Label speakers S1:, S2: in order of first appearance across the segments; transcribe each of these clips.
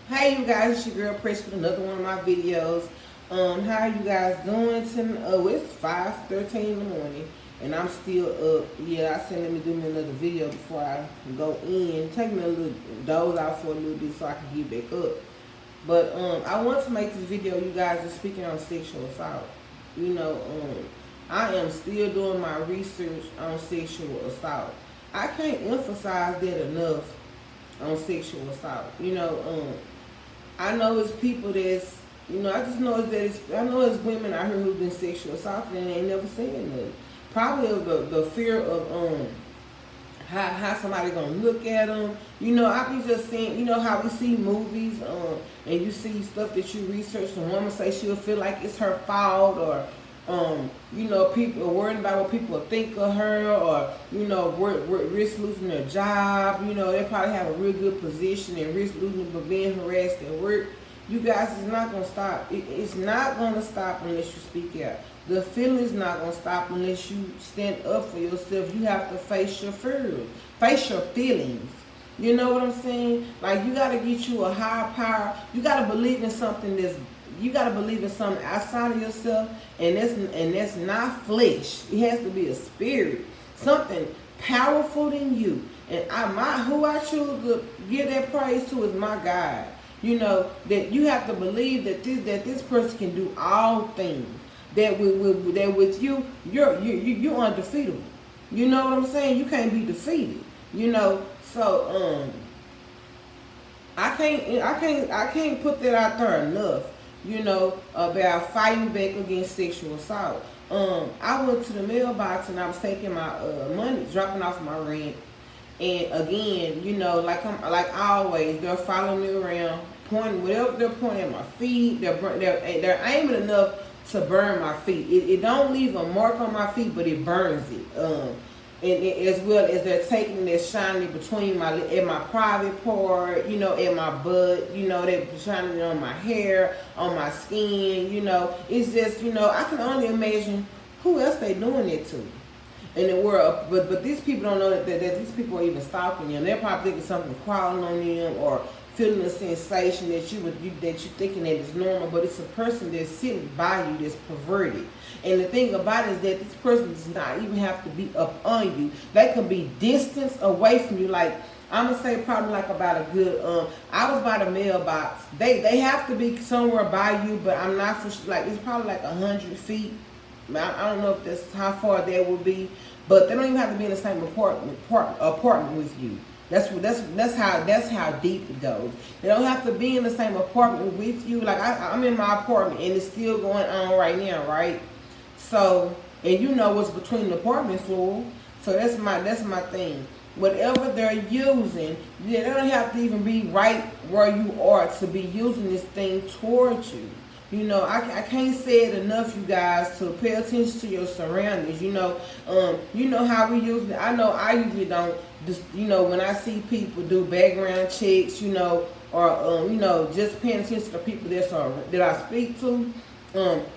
S1: Hey you guys, it's your girl Press with another one of my videos. How are you guys doing tonight? Oh, it's 5:13 in the morning and I'm still up. Yeah, I said let me do me another video before I go in. Take me a little doze out for a little bit so I can get back up. But I want to make this video, you guys, is speaking on sexual assault. You know, I am still doing my research on sexual assault. I can't emphasize that enough on sexual assault. I know it's people that's, I just know I know it's women out here who've been sexual assaulted and they ain't never seen nothing. Probably the fear of how somebody gonna look at them. I be just seeing, how we see movies, and you see stuff that you research. The woman say she'll feel like it's her fault, or people are worried about what people think of her, or risk losing their job. They probably have a real good position and risk losing but being harassed at work. You guys, it's not gonna stop. It's not gonna stop unless you speak out. The feeling's not gonna stop unless you stand up for yourself. You have to face your fears, face your feelings. You know what I'm saying? Like, you gotta get you a higher power. You gotta believe in something you gotta believe in something outside of yourself, and that's not flesh. It has to be a spirit, something powerful than you. And who I choose to give that praise to is my God. That you have to believe that this person can do all things. That with you, you're undefeatable. You know what I'm saying? You can't be defeated. So I can't put that out there enough. About fighting back against sexual assault. I went to the mailbox and I was taking my money, dropping off my rent. And again, like always, they're following me around, pointing whatever they're pointing at my feet. They're aiming enough to burn my feet. It don't leave a mark on my feet, but it burns it. And as well as they're taking that shining between at my private part, at my butt, they're shining on my hair, on my skin. It's just, I can only imagine who else they doing it to in the world. But these people don't know that these people are even stalking them. They're probably thinking something crawling on them, or feeling a sensation that you're thinking that is normal, but it's a person that's sitting by you that's perverted. And the thing about it is that this person does not even have to be up on you. They could be distance away from you. Like, I'm gonna say probably like about a good I was by the mailbox. They have to be somewhere by you, but I'm not for sure. Like, it's probably like 100 feet. I don't know if that's how far that would be, but they don't even have to be in the same apartment with you. That's how deep it goes. They don't have to be in the same apartment with you. Like, I'm in my apartment and it's still going on right now, right? So, and you know what's between the apartment floor. So that's my thing. Whatever they're using, they don't have to even be right where you are to be using this thing towards you. I can't say it enough, you guys, to pay attention to your surroundings. You know how we usually, I know I usually don't, just, when I see people do background checks, or, just paying attention to people that I speak to,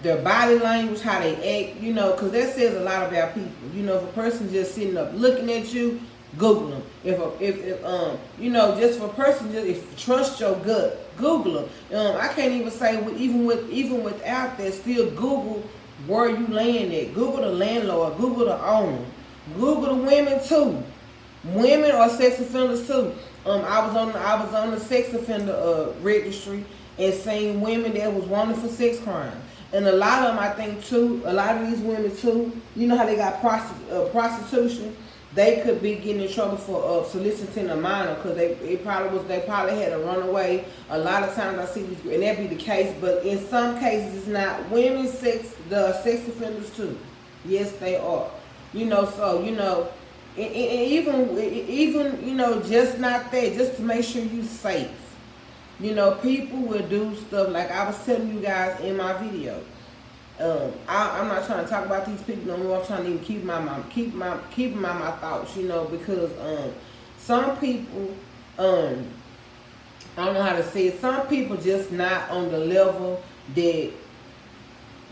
S1: their body language, how they act, because that says a lot about people. If a person's just sitting up looking at you, Google them. Just for a person, if trust your gut, Google them. I can't even say even without that, still Google where you laying at. Google the landlord, Google the owner, Google the women too. Women are sex offenders too. I was on the sex offender registry and seen women that was wanted for sex crimes. And a lot of them, I think too, a lot of these women too, how they got prostitution. They could be getting in trouble for soliciting a minor, because they probably had a runaway. A lot of times I see these, and that be the case, but in some cases it's not. Women the sex offenders too. Yes, they are. So and even just not that, just to make sure you safe. People will do stuff like I was telling you guys in my video. I'm not trying to talk about these people no more. I'm trying to even keep my thoughts, because some people, I don't know how to say it. Some people just not on the level that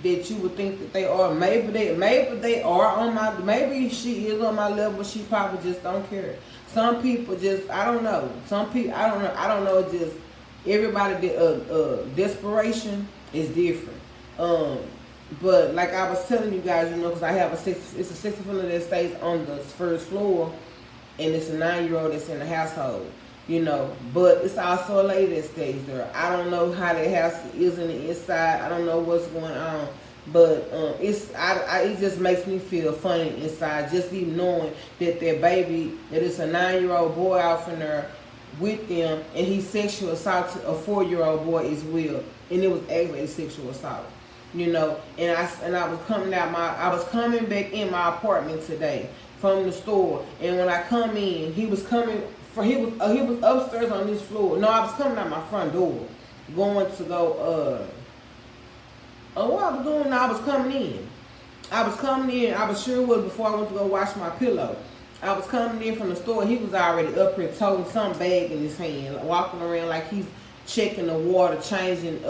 S1: you would think that they are. Maybe they are on my. Maybe she is on my level. She probably just don't care. Some people just, I don't know. Some people, I don't know. Just Everybody, desperation is different. But like I was telling you guys, because I have it's a 60-footer that stays on the first floor, and it's a 9-year-old that's in the household. But it's also a lady that stays there. I don't know how that house is in the inside. I don't know what's going on, but it just makes me feel funny inside, just even knowing that their baby, that it's a 9-year-old boy out from there with them, and he sexual assaulted a 4-year-old boy as well, and it was actually a sexual assault. And I was coming back in my apartment today from the store, and when I come in, he was upstairs on this floor. No, I was coming out my front door, going to go. What I was doing? I was coming in. I was sure it was before I went to go wash my pillow. I was coming in from the store. He was already up here, toting some bag in his hand, walking around like he's checking the water, changing,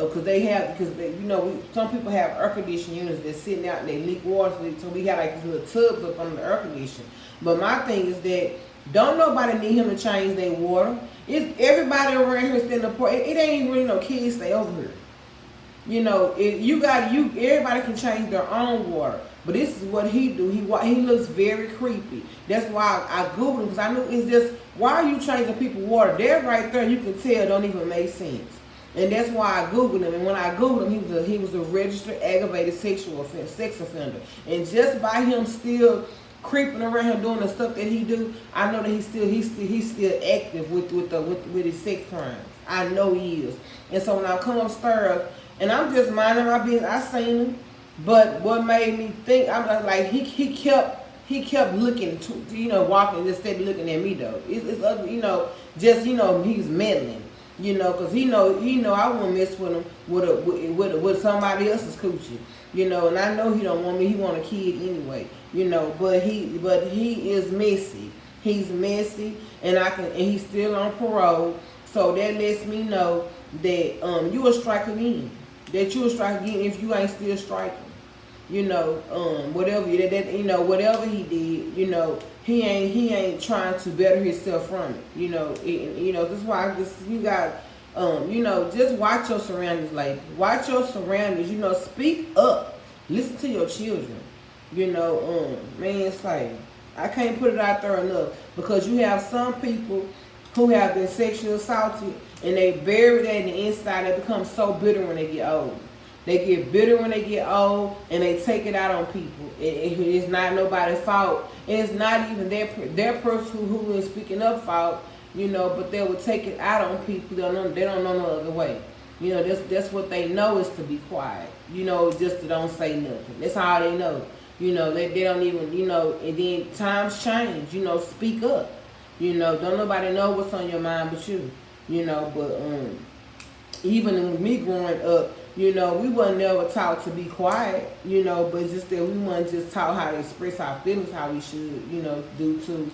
S1: some people have air conditioning units that's sitting out and they leak water, so we got like these little tubs up under the air conditioning. But my thing is that don't nobody need him to change their water. It's everybody around here standing up. It ain't even really no kids stay over here. Everybody can change their own water. But this is what he do. He looks very creepy. That's why I Googled him, because I knew it's just, why are you changing people's water? There right there, you can tell don't even make sense. And that's why I Googled him. And when I Googled him, he was a registered aggravated sex offender. And just by him still creeping around here doing the stuff that he do, I know that he's still active with his sex crimes. I know he is. And so when I come upstairs and I'm just minding my business, I seen him. But what made me think, I'm like, he kept looking to, walking, just steady looking at me though. It's he's meddling, because he know I won't mess with him with somebody else's coochie, and I know he don't want me. He want a kid anyway, but he is messy. He's messy, and he's still on parole, so that lets me know that you will strike again. That you will strike again if you ain't still striking. Whatever whatever he did, he ain't trying to better himself from it. That's why you got just watch your surroundings, like watch your surroundings, speak up, listen to your children. Man, it's like I can't put it out there enough, because you have some people who have been sexually assaulted and they bury that in the inside. They become so bitter when they get old. They get bitter when they get old, and they take it out on people. It's not nobody's fault. It's not even their person who is speaking up fault, but they will take it out on people. They don't know no other way. That's what they know, is to be quiet. Just to don't say nothing. That's all they know. They don't even, and then times change. Speak up. Don't nobody know what's on your mind but you. But even with me growing up, we wasn't never taught to be quiet, but just that we wasn't just taught how to express our feelings how we should, due to,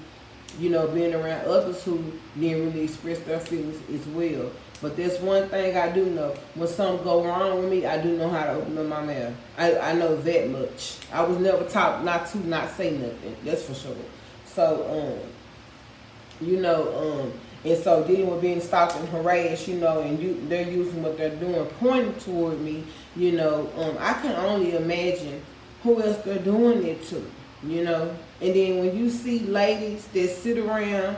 S1: being around others who didn't really express their feelings as well. But that's one thing I do know. When something go wrong with me, I do know how to open up my mouth. I know that much. I was never taught not say nothing. That's for sure. So, and so dealing with being stalked and harassed, and they're using what they're doing, pointing toward me, I can only imagine who else they're doing it to, And then when you see ladies that sit around,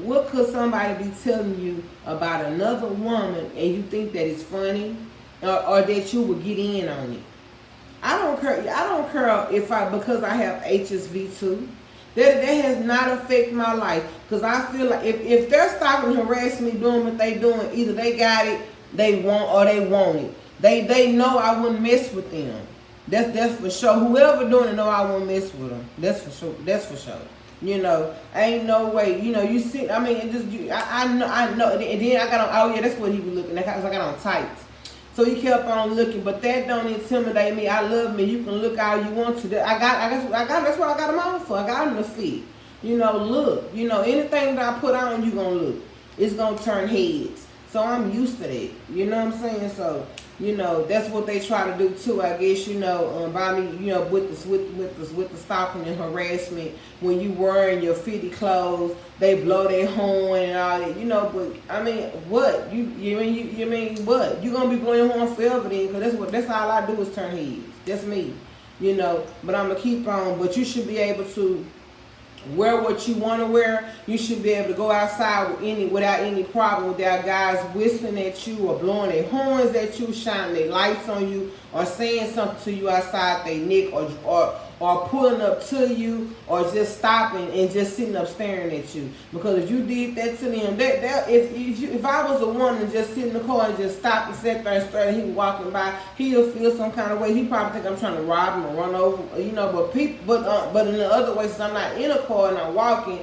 S1: what could somebody be telling you about another woman and you think that it's funny, or that you would get in on it? I don't care because I have HSV too. That has not affected my life, because I feel like if they're stalking and harassing me doing what they doing, either they got it, they want, or they want it. They know I wouldn't mess with them. That's for sure. Whoever doing it know I won't mess with them. That's for sure. That's for sure. Ain't no way. You see, I mean, I know. And then I got on. Oh yeah, that's what he was looking at. Cause I got on tights. So he kept on looking, but that don't intimidate me. I love me. You can look all you want to. That's what I got them on for. I got them to fit. Look. Anything that I put on, you gonna look. It's gonna turn heads. So I'm used to that. You know what I'm saying? So, you know, that's what they try to do too, I guess, you know, by me, you know, with the stalking and harassment. When you wearing your fitted clothes, they blow their horn and all that, you know. But I mean, what you mean what? You gonna be blowing your horn forever then? Cause that's all I do is turn heads. That's me, you know. But I'm gonna keep on. But you should be able to wear what you want to wear. You should be able to go outside without any problem, without guys whistling at you or blowing their horns at you, shining their lights on you, or saying something to you outside their neck, or pulling up to you, or just stopping and just sitting up staring at you. Because if you did that to them, if I was a woman just sitting in the car and just stopped and sat there and stared, and he was walking by, he'll feel some kind of way. He probably think I'm trying to rob him or run over, you know. But but in the other way, since I'm not in a car and I'm walking,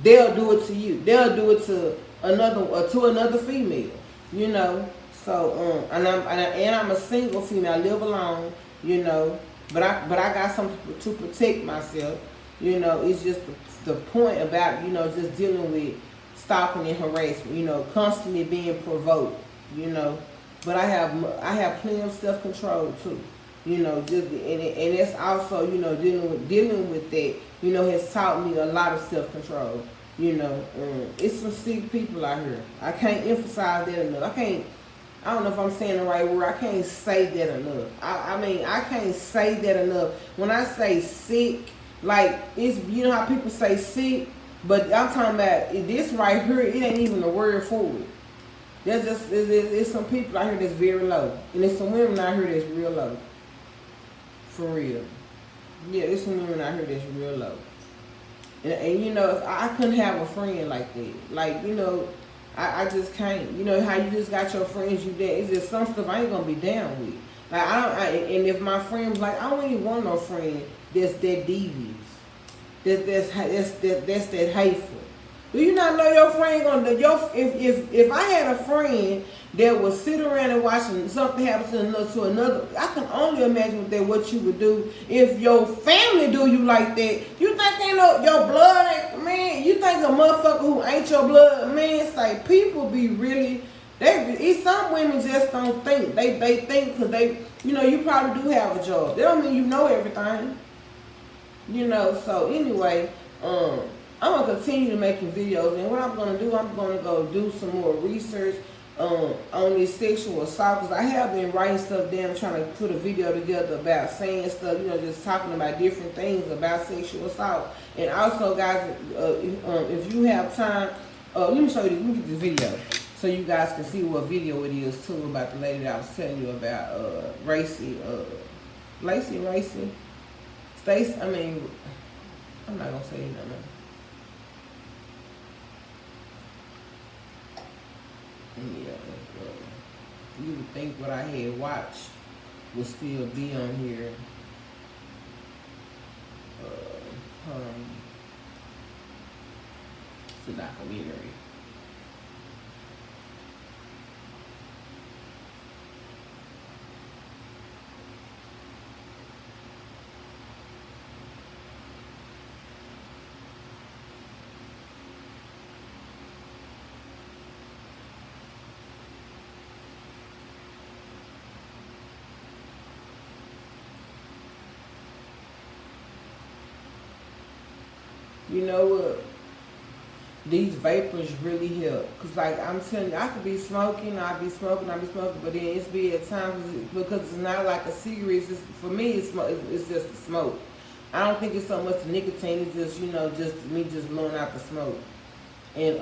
S1: they'll do it to you. They'll do it to another female, you know. So and I'm a single female. I live alone, you know. But I got something to protect myself, you know. It's just the point about, you know, just dealing with stalking and harassment, you know, constantly being provoked, you know. But I have plenty of self-control too, you know. Just and that's also, you know, dealing with that, you know, has taught me a lot of self-control, you know. It's some sick people out here. I can't emphasize that enough. I don't know if I'm saying the right word. I can't say that enough. I mean, I can't say that enough. When I say sick, like, it's, you know how people say sick, but I'm talking about this right here, it ain't even a word for it. There's some people out here that's very low. And there's some women out here that's real low. For real. Yeah, there's some women out here that's real low. And you know, I couldn't have a friend like that. Like, you know, I just can't. You know how you just got your friends you down. It's just some stuff I ain't gonna be down with. Like and if my friend's like, I don't even want no friend that's that devious. That's that hateful. Do you not know your friend gonna if I had a friend that would sit around and watching something happen to another, I can only imagine what you would do if your family do you like that. You think they know your blood, man? You think a motherfucker who ain't your blood, man? Say people be really. Some women just don't think. They think because they, you know, you probably do have a job. That don't mean you know everything. You know. So anyway, I'm gonna continue to making videos, and what I'm gonna do, I'm gonna go do some more research on this sexual assault, because I have been writing stuff down, trying to put a video together about saying stuff, you know, just talking about different things about sexual assault. And also, guys, if you have time, let me show you. Let me get this video so you guys can see what video it is too, about the lady that I was telling you about, Lacey, Stacy. I mean, I'm not gonna say nothing. Yeah, you would think what I had watched would still be on here. It's a documentary. You know what? These vapors really help. Cause like I'm telling you, I could be smoking, but then it's be at times because it's not like a cigarette. It's just, for me, it's just the smoke. I don't think it's so much the nicotine. It's just, you know, just me just blowing out the smoke. And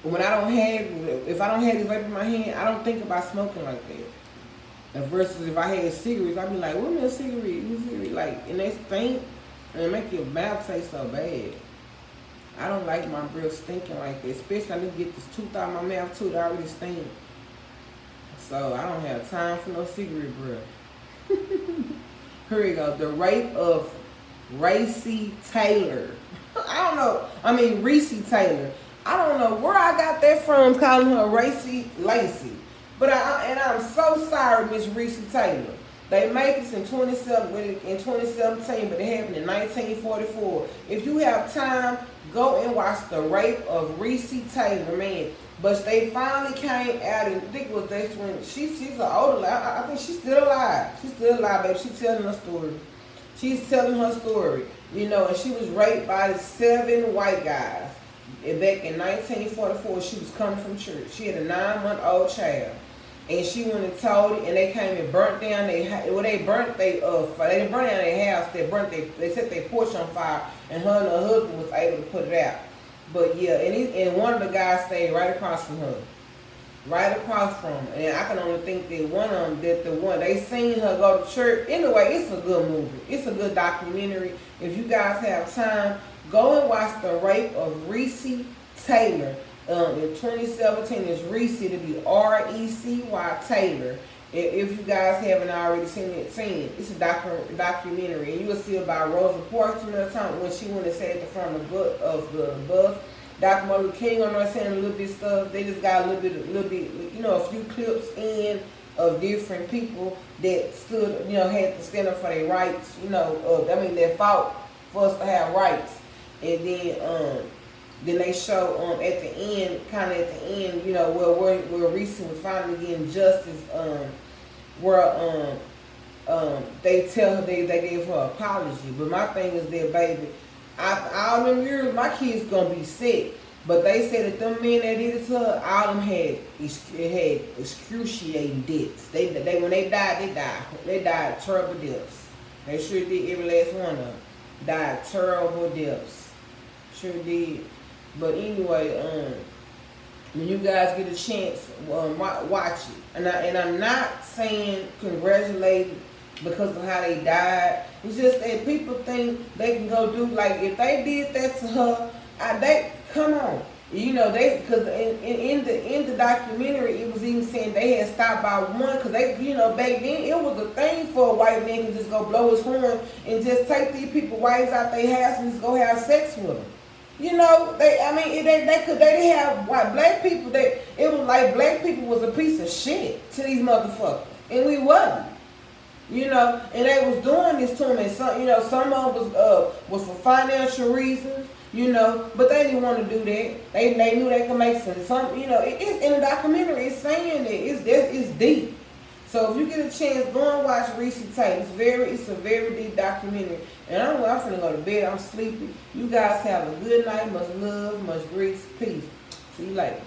S1: when if I don't have this vape in my hand, I don't think about smoking like that. And versus if I had cigarettes, I'd be like, "What a cigarette?" Like, and they stink. And it make your mouth taste so bad. I don't like my breath stinking like that. Especially I need to get this tooth out of my mouth too. It already stink. So I don't have time for no cigarette breath. Here we go. The rape of Recy Taylor. I don't know. I mean Recy Taylor. I don't know where I got that from, calling her Lacey. But I'm so sorry, Miss Recy Taylor. They made this in 2017, but it happened in 1944. If you have time, go and watch The Rape of Recy Taylor. Man, But they finally came out, and I think it was that's when she's an older. I think she's still alive. She's still alive, baby. She's telling her story. She's telling her story, you know, and she was raped by the 7 white guys. And back in 1944, she was coming from church. She had a 9-month-old child, and she went and told it, and they came and burnt down they didn't burn down their house. They set their porch on fire, and her and her husband was able to put it out. But yeah, and one of the guys stayed right across from her. Right across from her. And I can only think that one of them, they seen her go to church. Anyway, it's a good movie. It's a good documentary. If you guys have time, go and watch The Rape of Recy Taylor. In 2017, it's Recy, to be R-E-C-Y Taylor. If you guys haven't already seen it. It's a documentary, and you will see about Rosa Parks during the time when she went and sat at the front of the bus. Dr. Martin Luther King on there saying a little bit stuff. They just got a little bit, you know, a few clips in of different people that stood, you know, had to stand up for their rights. You know, they fought for us to have rights, and then they show at the end, you know, where Recy was finally getting justice, where they tell her they gave her an apology. But my thing is that, baby, all them years my kids gonna be sick. But they said that them men that did it to her, all them had excruciating deaths. They when they died, they died terrible deaths. They sure did. Every last one of them died terrible deaths. Sure did. But anyway, when you guys get a chance, watch it. And I'm not saying congratulate because of how they died. It's just that people think they can go do, like, if they did that to her, they come on. You know, because in the documentary, it was even saying they had stopped by one, because they, you know, back then it was a thing for a white man to just go blow his horn and just take these people's wives out their house and just go have sex with them. You know, they didn't have white black people. It was like black people was a piece of shit to these motherfuckers, and we wasn't. You know, and they was doing this to them, and some, you know, some of them was for financial reasons. You know, but they didn't want to do that. They knew they could make some. You know, it's in the documentary. It's saying that it's deep. So if you get a chance, go and watch Recy Taylor. It's a very deep documentary. And I'm finna go to bed. I'm sleepy. You guys have a good night. Much love, much grace, peace. See you later.